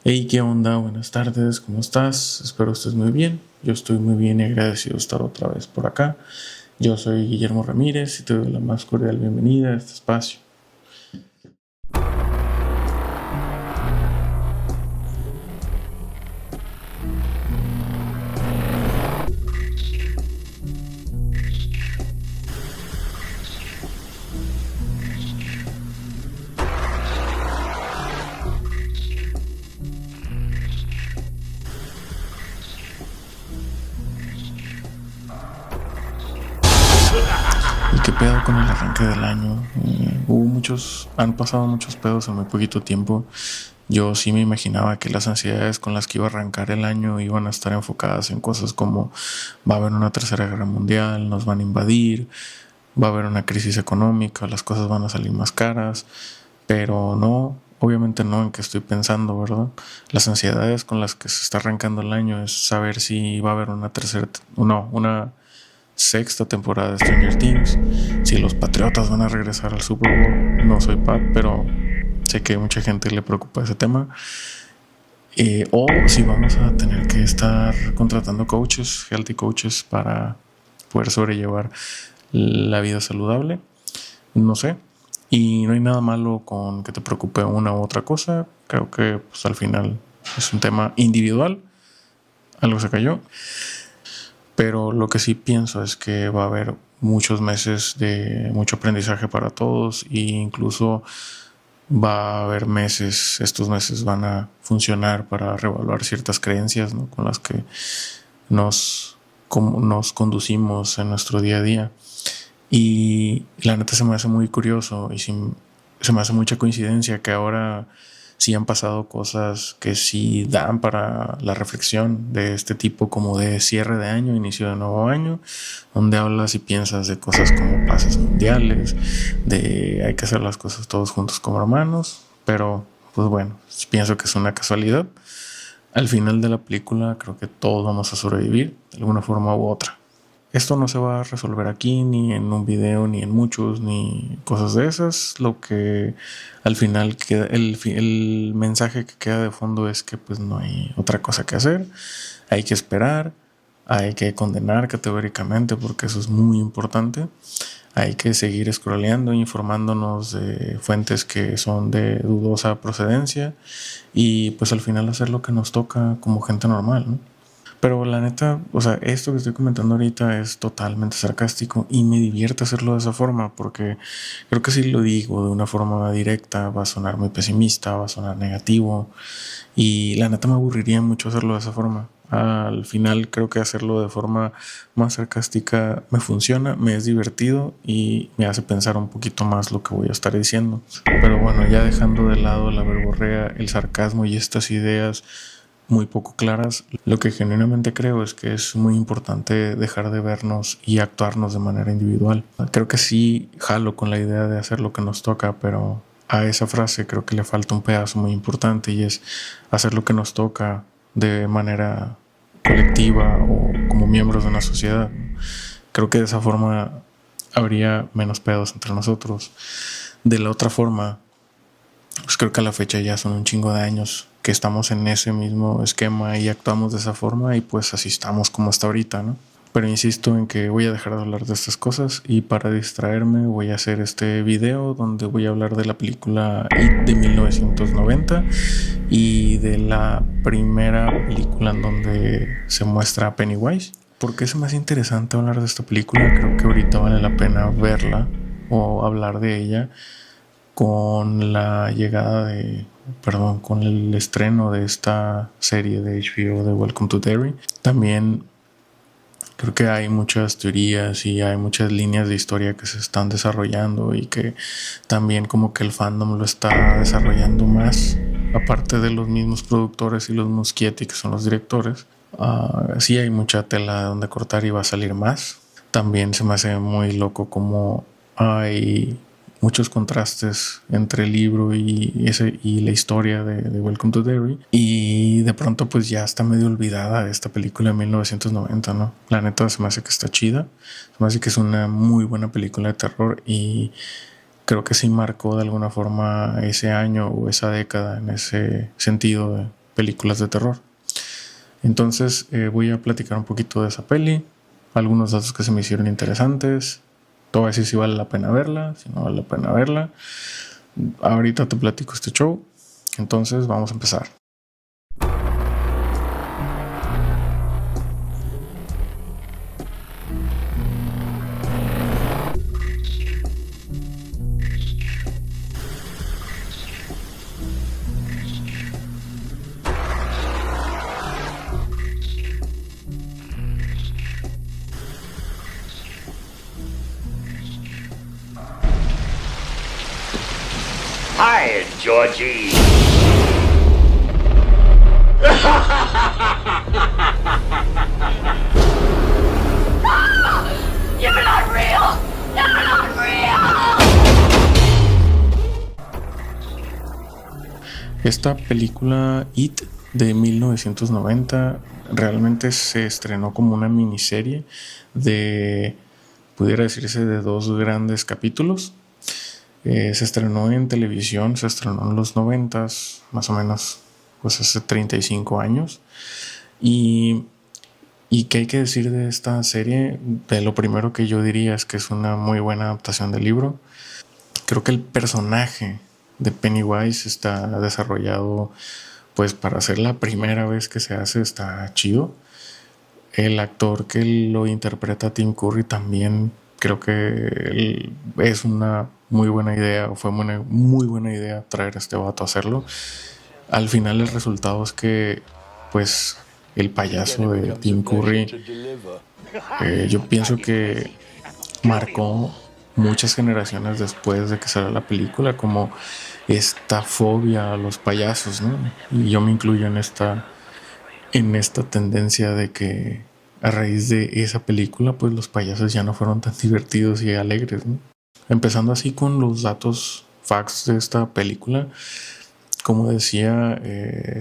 Hey, ¿qué onda? Buenas tardes, ¿cómo estás? Espero estés muy bien. Yo estoy muy bien y agradecido de estar otra vez por acá. Yo soy Guillermo Ramírez y te doy la más cordial bienvenida a este espacio. ¿Y qué pedo con el arranque del año? Han pasado muchos pedos en muy poquito tiempo. Yo sí me imaginaba que las ansiedades con las que iba a arrancar el año iban a estar enfocadas en cosas como va a haber una tercera guerra mundial, nos van a invadir, va a haber una crisis económica, las cosas van a salir más caras, pero no, obviamente no en qué estoy pensando, ¿verdad? Las ansiedades con las que se está arrancando el año es saber si va a haber una una sexta temporada de Stranger Things, si los Patriotas van a regresar al Super Bowl. No soy Pat, pero sé que a mucha gente le preocupa ese tema. O si vamos a tener que estar contratando coaches, healthy coaches, para poder sobrellevar la vida saludable. No sé. Y no hay nada malo con que te preocupe una u otra cosa. Creo que pues, al final es un tema individual. Algo se cayó. Pero lo que sí pienso es que va a haber muchos meses de mucho aprendizaje para todos e incluso va a haber meses, estos meses van a funcionar para reevaluar ciertas creencias, ¿no? Con las que nos conducimos en nuestro día a día. Y la neta se me hace muy curioso y se me hace mucha coincidencia que ahora sí han pasado cosas que sí dan para la reflexión de este tipo, como de cierre de año, inicio de nuevo año, donde hablas y piensas de cosas como pases mundiales, de hay que hacer las cosas todos juntos como hermanos, pero pues bueno, pienso que es una casualidad. Al final de la película creo que todos vamos a sobrevivir de alguna forma u otra. Esto no se va a resolver aquí, ni en un video, ni en muchos, ni cosas de esas. Lo que al final queda, el mensaje que queda de fondo es que pues no hay otra cosa que hacer. Hay que esperar, hay que condenar categóricamente porque eso es muy importante. Hay que seguir scrolleando, informándonos de fuentes que son de dudosa procedencia y pues al final hacer lo que nos toca como gente normal, ¿no? Pero la neta, o sea, esto que estoy comentando ahorita es totalmente sarcástico y me divierte hacerlo de esa forma porque creo que si lo digo de una forma directa va a sonar muy pesimista, va a sonar negativo y la neta me aburriría mucho hacerlo de esa forma. Al final creo que hacerlo de forma más sarcástica me funciona, me es divertido y me hace pensar un poquito más lo que voy a estar diciendo. Pero bueno, ya dejando de lado la verborrea, el sarcasmo y estas ideas muy poco claras, lo que genuinamente creo es que es muy importante dejar de vernos y actuarnos de manera individual. Creo que sí jalo con la idea de hacer lo que nos toca, pero a esa frase creo que le falta un pedazo muy importante y es hacer lo que nos toca de manera colectiva o como miembros de una sociedad. Creo que de esa forma habría menos pedos entre nosotros. De la otra forma, pues creo que a la fecha ya son un chingo de años que estamos en ese mismo esquema y actuamos de esa forma y pues así estamos como hasta ahorita, ¿no? Pero insisto en que voy a dejar de hablar de estas cosas y para distraerme voy a hacer este video donde voy a hablar de la película It de 1990 y de la primera película en donde se muestra a Pennywise. ¿Por qué es más interesante hablar de esta película? Creo que ahorita vale la pena verla o hablar de ella con la llegada con el estreno de esta serie de HBO de Welcome to Derry. También creo que hay muchas teorías y hay muchas líneas de historia que se están desarrollando y que también como que el fandom lo está desarrollando más, aparte de los mismos productores y los Muschietti que son los directores. Sí hay mucha tela donde cortar y va a salir más. También se me hace muy loco como hay muchos contrastes entre el libro y la historia de Welcome to Derry y de pronto pues ya está medio olvidada esta película de 1990, ¿no? La neta se me hace que está chida, se me hace que es una muy buena película de terror y creo que sí marcó de alguna forma ese año o esa década en ese sentido películas de terror. Entonces voy a platicar un poquito de esa peli, algunos datos que se me hicieron interesantes. Te voy a decir si vale la pena verla, si no vale la pena verla. Ahorita te platico este show. Entonces vamos a empezar. Hi, Georgie. You're not real. You're not real. Esta película It de 1990 realmente se estrenó como una miniserie de, pudiera decirse, de 2 grandes capítulos. Se estrenó en televisión, se estrenó en los 90s, más o menos, pues hace 35 años. Y qué hay que decir de esta serie. De lo primero que yo diría es que es una muy buena adaptación del libro. Creo que el personaje de Pennywise está desarrollado, pues para ser la primera vez que se hace, está chido. El actor que lo interpreta, Tim Curry, también creo que es una muy buena idea, o fue una muy buena idea traer a este vato a hacerlo. Al final el resultado es que, pues, el payaso de Tim Curry, yo pienso que marcó muchas generaciones después de que salió la película, como esta fobia a los payasos, ¿no? Y yo me incluyo en esta tendencia de que a raíz de esa película, pues los payasos ya no fueron tan divertidos y alegres, ¿no? Empezando así con los datos facts de esta película. Como decía,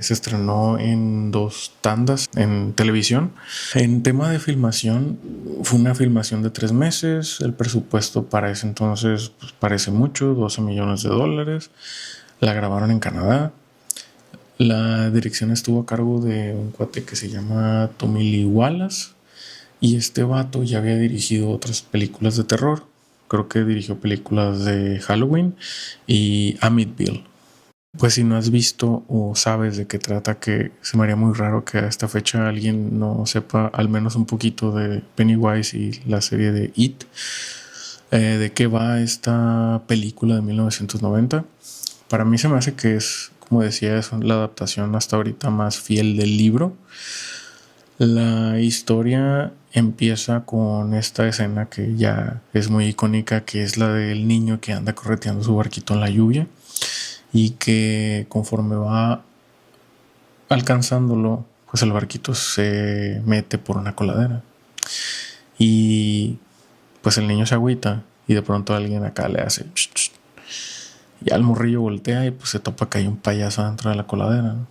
se estrenó en 2 tandas en televisión. En tema de filmación, fue una filmación de 3 meses. El presupuesto para ese entonces, pues, parece mucho, $12 millones. La grabaron en Canadá. La dirección estuvo a cargo de un cuate que se llama Tommy Lee Wallace. Y este vato ya había dirigido otras películas de terror. Creo que dirigió películas de Halloween y Amityville. Pues si no has visto o sabes de qué trata, que se me haría muy raro que a esta fecha alguien no sepa al menos un poquito de Pennywise y la serie de It. ¿De qué va esta película de 1990? Para mí se me hace que es, como decía, es la adaptación hasta ahorita más fiel del libro. La historia empieza con esta escena que ya es muy icónica, que es la del niño que anda correteando su barquito en la lluvia y que conforme va alcanzándolo, pues el barquito se mete por una coladera y pues el niño se agüita y de pronto alguien acá le hace y al morrillo voltea y pues se topa que hay un payaso dentro de la coladera, ¿no?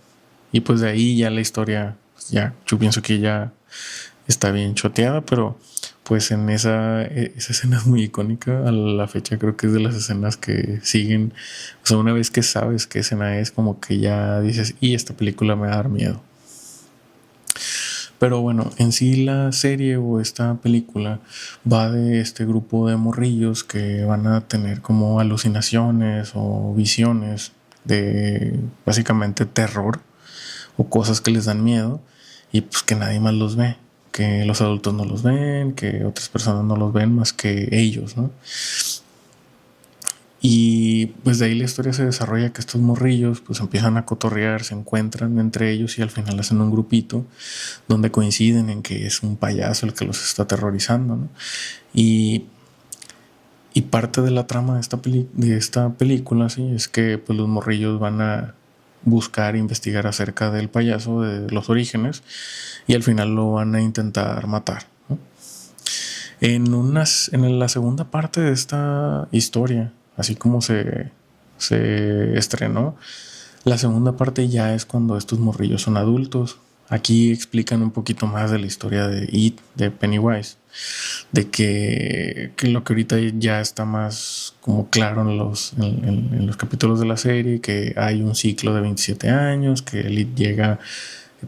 Y pues de ahí ya la historia, ya yo pienso que ya está bien choteada, pero pues en esa escena es muy icónica. A la fecha creo que es de las escenas que siguen. O sea, una vez que sabes qué escena es, como que ya dices, y esta película me va a dar miedo. Pero bueno, en sí la serie o esta película va de este grupo de morrillos que van a tener como alucinaciones o visiones de básicamente terror o cosas que les dan miedo y pues que nadie más los ve, que los adultos no los ven, que otras personas no los ven más que ellos, ¿no? Y pues de ahí la historia se desarrolla que estos morrillos pues empiezan a cotorrear, se encuentran entre ellos y al final hacen un grupito donde coinciden en que es un payaso el que los está aterrorizando, ¿no? Y parte de la trama de esta película, sí, es que pues los morrillos van a buscar e investigar acerca del payaso, de los orígenes, y al final lo van a intentar matar, ¿no? En la segunda parte de esta historia, así como se estrenó, la segunda parte ya es cuando estos morrillos son adultos. Aquí explican un poquito más de la historia de It, de Pennywise. de que lo que ahorita ya está más como claro en los capítulos de la serie, que hay un ciclo de 27 años, que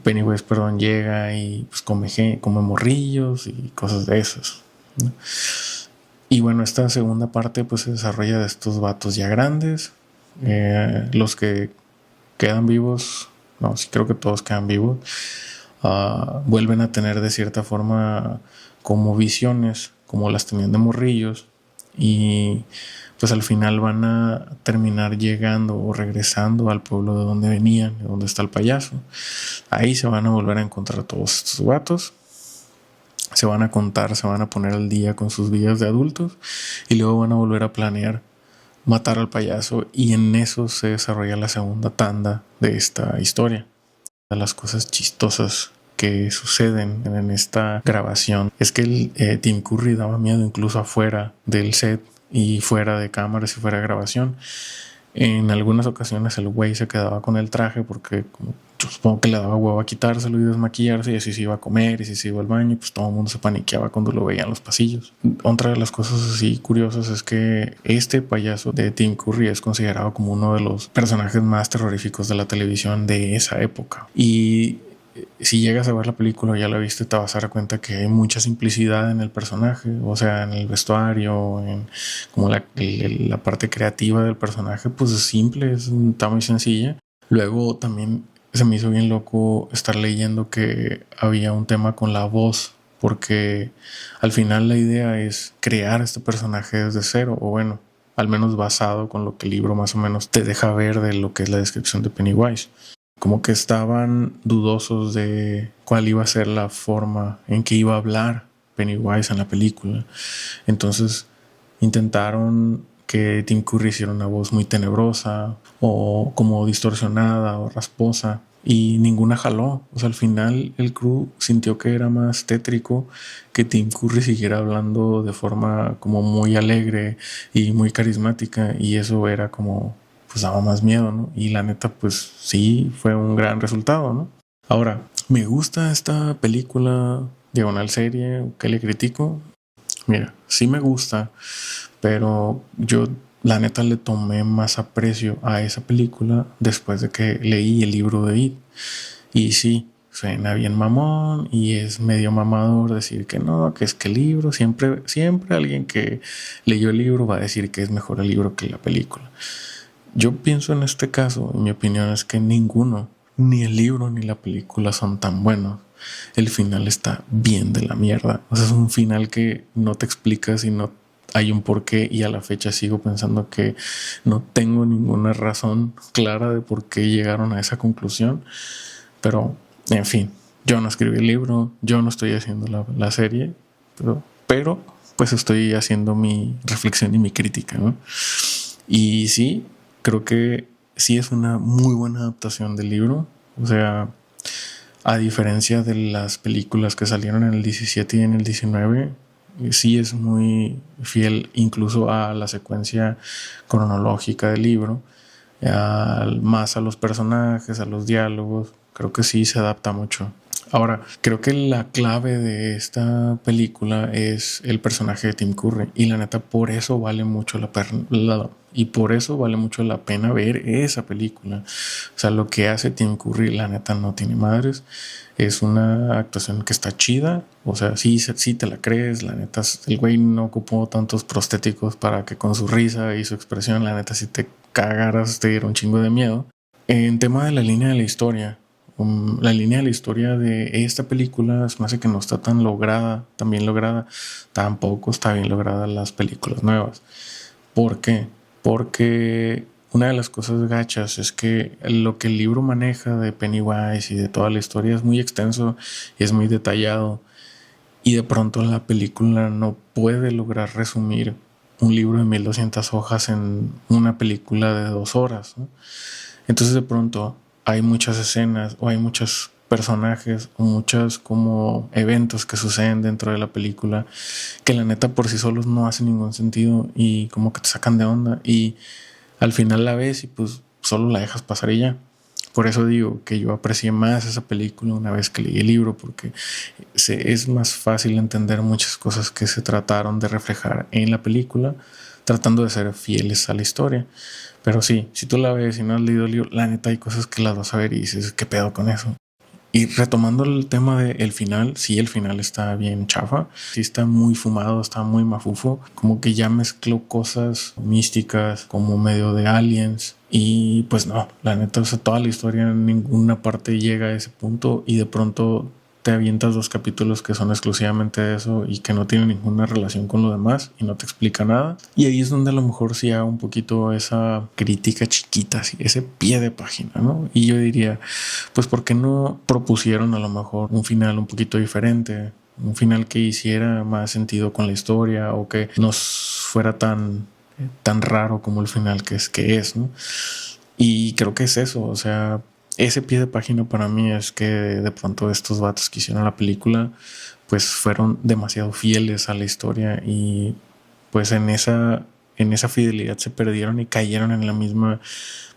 Pennywise, perdón, llega y pues come morrillos y cosas de esas, ¿no? Y bueno, esta segunda parte pues se desarrolla de estos vatos ya grandes, los que quedan vivos, no, sí creo que todos quedan vivos, vuelven a tener de cierta forma como visiones, como las tenían de morrillos, y pues al final van a terminar llegando o regresando al pueblo de donde venían, de donde está el payaso. Ahí se van a volver a encontrar todos estos vatos, se van a contar, se van a poner al día con sus vidas de adultos y luego van a volver a planear matar al payaso, y en eso se desarrolla la segunda tanda de esta historia. De las cosas chistosas que suceden en esta grabación es que Tim Curry daba miedo incluso afuera del set y fuera de cámaras y fuera de grabación. En algunas ocasiones el güey se quedaba con el traje porque yo supongo que le daba huevo a quitárselo y desmaquillarse, y así se iba a comer y si se iba al baño, pues todo el mundo se paniqueaba cuando lo veía en los pasillos. Otra de las cosas así curiosas es que este payaso de Tim Curry es considerado como uno de los personajes más terroríficos de la televisión de esa época. Y si llegas a ver la película o ya la viste, te vas a dar cuenta que hay mucha simplicidad en el personaje, o sea, en el vestuario, en como la parte creativa del personaje, pues es simple, está muy sencilla. Luego también se me hizo bien loco estar leyendo que había un tema con la voz, porque al final la idea es crear este personaje desde cero, o bueno, al menos basado con lo que el libro más o menos te deja ver de lo que es la descripción de Pennywise. Como que estaban dudosos de cuál iba a ser la forma en que iba a hablar Pennywise en la película. Entonces intentaron que Tim Curry hiciera una voz muy tenebrosa o como distorsionada o rasposa, y ninguna jaló. O sea, al final el crew sintió que era más tétrico que Tim Curry siguiera hablando de forma como muy alegre y muy carismática, y eso era como pues daba más miedo, ¿no? Y la neta, pues sí, fue un gran resultado, ¿no? Ahora, ¿me gusta esta película diagonal serie? ¿Qué le critico? Mira, sí me gusta, pero yo la neta le tomé más aprecio a esa película después de que leí el libro de It. Y sí, suena bien mamón y es medio mamador decir que no, que es que el libro, siempre alguien que leyó el libro va a decir que es mejor el libro que la película. Yo pienso en este caso, mi opinión es que ninguno, ni el libro ni la película son tan buenos. El final está bien de la mierda. O sea, es un final que no te explicas y no hay un porqué, y a la fecha sigo pensando que no tengo ninguna razón clara de por qué llegaron a esa conclusión. Pero, en fin, yo no escribí el libro, yo no estoy haciendo la serie, pero pues estoy haciendo mi reflexión y mi crítica, ¿no? Y sí, creo que sí es una muy buena adaptación del libro. O sea, a diferencia de las películas que salieron en el 17 y en el 19, sí es muy fiel incluso a la secuencia cronológica del libro, más a los personajes, a los diálogos. Creo que sí se adapta mucho. Ahora, creo que la clave de esta película es el personaje de Tim Curry, y la neta por eso vale mucho la pena ver esa película. O sea, lo que hace Tim Curry, la neta no tiene madres. Es una actuación que está chida. O sea, sí te la crees. La neta, el güey no ocupó tantos prostéticos para que con su risa y su expresión, la neta, si te cagaras te diera un chingo de miedo. En tema de la línea de la historia, la línea de la historia de esta película se me hace que no está tan bien lograda. Tampoco está bien lograda las películas nuevas. ¿Por qué? Porque una de las cosas gachas es que lo que el libro maneja de Pennywise y de toda la historia es muy extenso y es muy detallado, y de pronto la película no puede lograr resumir un libro de 1200 hojas en una película de 2 horas, ¿no? Entonces de pronto hay muchas escenas o hay muchos personajes o muchos como eventos que suceden dentro de la película que la neta por sí solos no hacen ningún sentido y como que te sacan de onda, y al final la ves y pues solo la dejas pasar y ya. Por eso digo que yo aprecié más esa película una vez que leí el libro, porque es más fácil entender muchas cosas que se trataron de reflejar en la película, tratando de ser fieles a la historia. Pero sí, si tú la ves y no has leído el libro, la neta hay cosas que las vas a ver y dices, ¿qué pedo con eso? Y retomando el tema del final, sí, el final está bien chafa, sí está muy fumado, está muy mafufo, como que ya mezcló cosas místicas como medio de aliens y pues no, la neta, o sea, toda la historia en ninguna parte llega a ese punto y de pronto te avientas 2 capítulos que son exclusivamente de eso y que no tienen ninguna relación con lo demás y no te explica nada. Y ahí es donde a lo mejor sí hago un poquito esa crítica chiquita, así, ese pie de página, ¿no? Y yo diría, pues ¿por qué no propusieron a lo mejor un final un poquito diferente? Un final que hiciera más sentido con la historia o que no fuera tan raro como el final que es, ¿no? Y creo que es eso, o sea, ese pie de página para mí es que de pronto estos vatos que hicieron la película pues fueron demasiado fieles a la historia y pues en esa fidelidad se perdieron y cayeron en la misma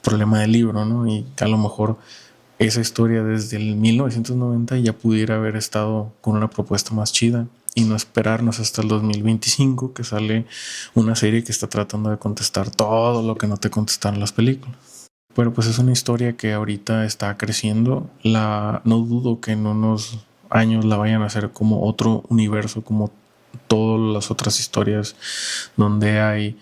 problema del libro, ¿no? Y a lo mejor esa historia desde el 1990 ya pudiera haber estado con una propuesta más chida y no esperarnos hasta el 2025 que sale una serie que está tratando de contestar todo lo que no te contestaron las películas. Pero pues es una historia que ahorita está creciendo. No dudo que en unos años la vayan a hacer como otro universo, como todas las otras historias donde hay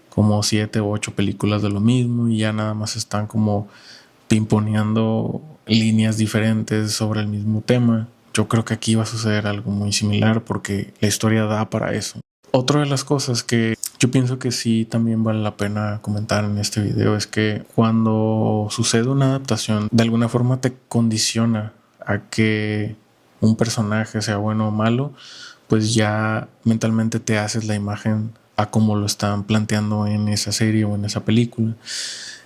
como 7 u 8 películas de lo mismo y ya nada más están como pimponeando líneas diferentes sobre el mismo tema. Yo creo que aquí va a suceder algo muy similar porque la historia da para eso. Otra de las cosas que yo pienso que sí también vale la pena comentar en este video es que cuando sucede una adaptación, de alguna forma te condiciona a que un personaje sea bueno o malo, pues ya mentalmente te haces la imagen a cómo lo están planteando en esa serie o en esa película.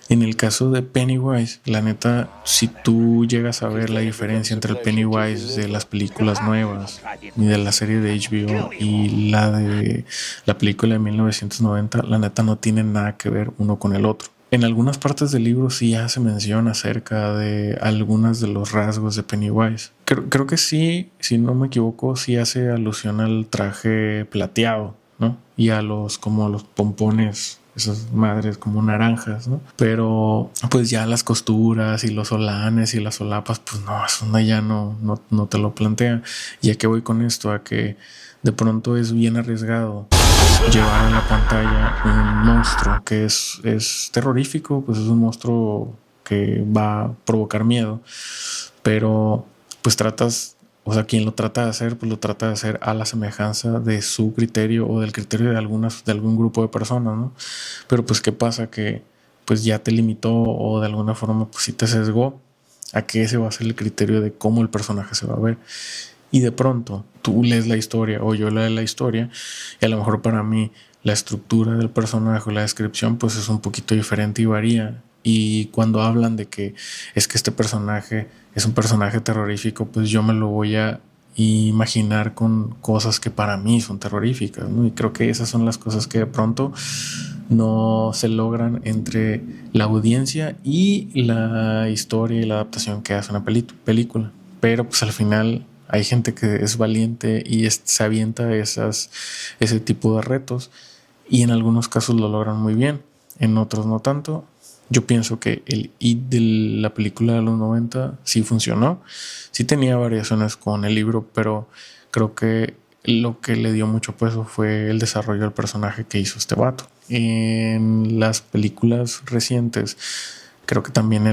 En el caso de Pennywise, la neta, si tú llegas a ver la diferencia entre el Pennywise de las películas nuevas y de la serie de HBO y la de la película de 1990, la neta no tiene nada que ver uno con el otro. En algunas partes del libro sí hace mención acerca de algunos de los rasgos de Pennywise. Creo que sí, si no me equivoco, sí hace alusión al traje plateado, ¿no? Y a los pompones, esas madres como naranjas, ¿no? Pero pues ya las costuras y los solanes y las solapas, pues no, eso ya no te lo plantea. ¿Y a qué voy con esto? A que de pronto es bien arriesgado llevar a la pantalla un monstruo que es terrorífico, pues es un monstruo que va a provocar miedo, pero pues o sea, quien lo trata de hacer, pues lo trata de hacer a la semejanza de su criterio o del criterio de algún grupo de personas, ¿no? Pero pues qué pasa que pues ya te limitó o de alguna forma pues sí te sesgó a que ese va a ser el criterio de cómo el personaje se va a ver. Y de pronto tú lees la historia o yo leo la historia y a lo mejor para mí la estructura del personaje o la descripción pues es un poquito diferente y varía. Y cuando hablan de que es que este personaje es un personaje terrorífico, pues yo me lo voy a imaginar con cosas que para mí son terroríficas, ¿no? Y creo que esas son las cosas que de pronto no se logran entre la audiencia y la historia y la adaptación que hace una película. Pero pues al final hay gente que es valiente y se avienta ese tipo de retos y en algunos casos lo logran muy bien, en otros no tanto. Yo pienso que el It de la película de los 90 sí funcionó, sí tenía variaciones con el libro, pero creo que lo que le dio mucho peso fue el desarrollo del personaje que hizo este vato. En las películas recientes creo que también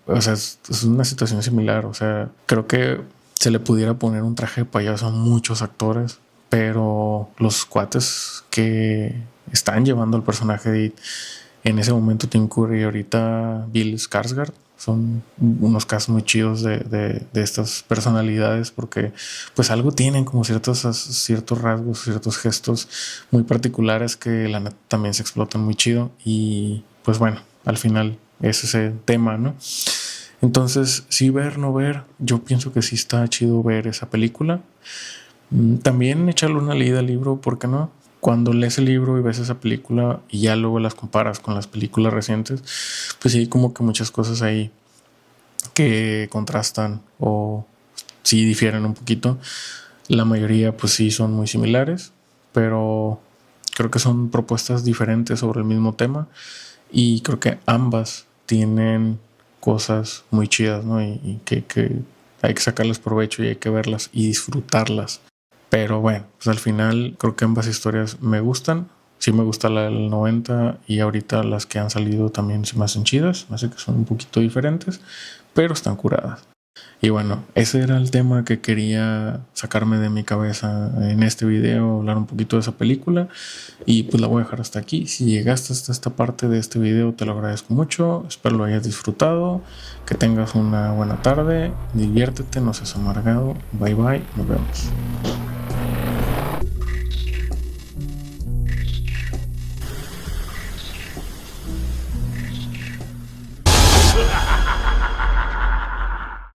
o sea, es una situación similar, o sea, creo que se le pudiera poner un traje de payaso a muchos actores, pero los cuates que están llevando el personaje de It en ese momento, Tim Curry y ahorita Bill Skarsgård, son unos casos muy chidos de estas personalidades porque pues algo tienen como ciertos rasgos, ciertos gestos muy particulares que la neta también se explotan muy chido y pues bueno, al final es ese tema, ¿no? Entonces, si ver, no ver, yo pienso que sí está chido ver esa película. También echarle una leída al libro, ¿por qué no? Cuando lees el libro y ves esa película y ya luego las comparas con las películas recientes, pues sí hay como que muchas cosas ahí que contrastan o sí difieren un poquito. La mayoría pues sí son muy similares, pero creo que son propuestas diferentes sobre el mismo tema y creo que ambas tienen cosas muy chidas, ¿no? Y que hay que sacarles provecho y hay que verlas y disfrutarlas. Pero bueno, pues al final creo que ambas historias me gustan. Sí me gusta la del 90 y ahorita las que han salido también se me hacen chidas. Me hace que son un poquito diferentes, pero están curadas. Y bueno, ese era el tema que quería sacarme de mi cabeza en este video, hablar un poquito de esa película. Y pues la voy a dejar hasta aquí. Si llegaste hasta esta parte de este video, te lo agradezco mucho. Espero lo hayas disfrutado. Que tengas una buena tarde. Diviértete, no seas amargado. Bye bye, nos vemos.